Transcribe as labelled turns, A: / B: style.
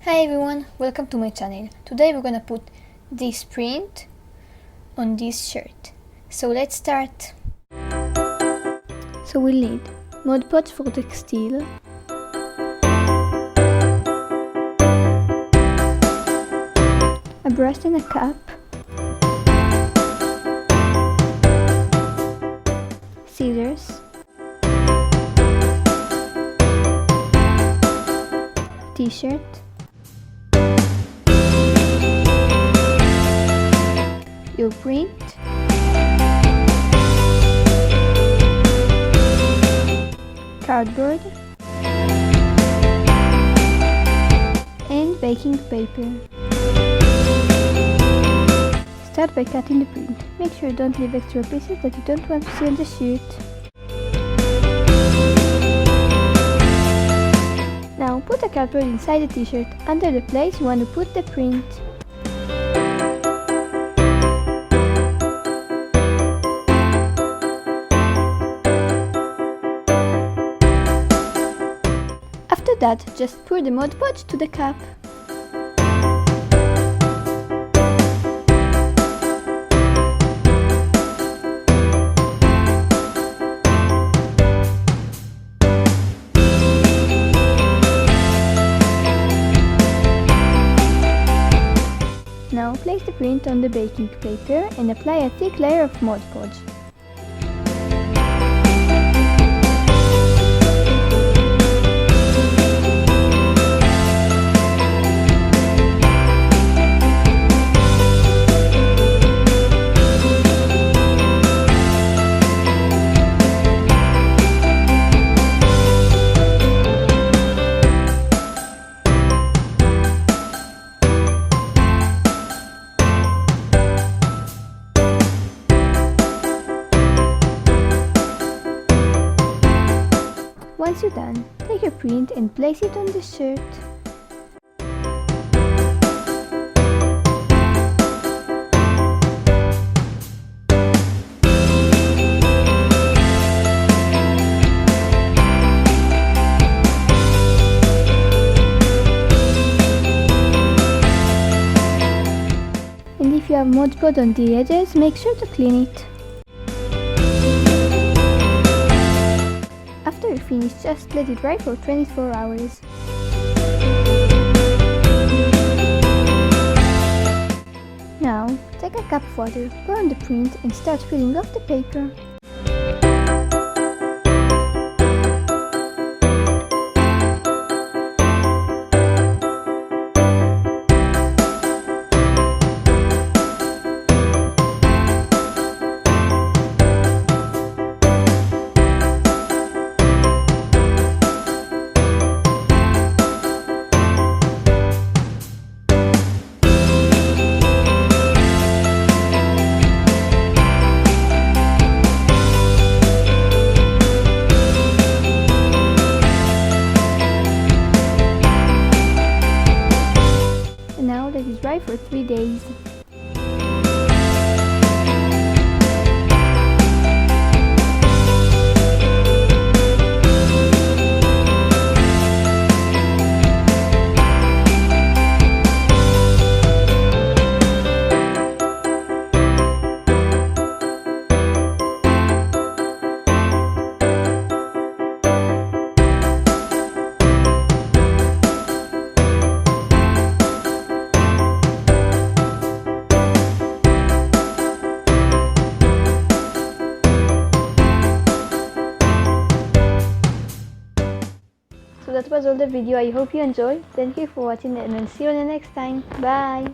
A: Hi everyone, welcome to my channel. Today we're gonna put this print on this shirt. So let's start. So we'll need Mod Podge for textile, a brush and a cap, scissors, t-shirt, your print, cardboard, and baking paper. Start by cutting the print. Make sure you don't leave extra pieces that you don't want to see on the shirt. Now put the cardboard inside the t-shirt under the place you want to put the print. After that, just pour the Mod Podge to the cap. Now place the print on the baking paper and apply a thick layer of Mod Podge. Once you're done, take your print and place it on the shirt. And if you have Mod Podge on the edges, make sure to clean it. After you finish, just let it dry for 24 hours. Now, take a cup of water, pour on the print and start peeling off the paper. Now let it dry for 3 days. So that was all the video. I hope you enjoyed. Thank you for watching and I'll see you the next time. Bye!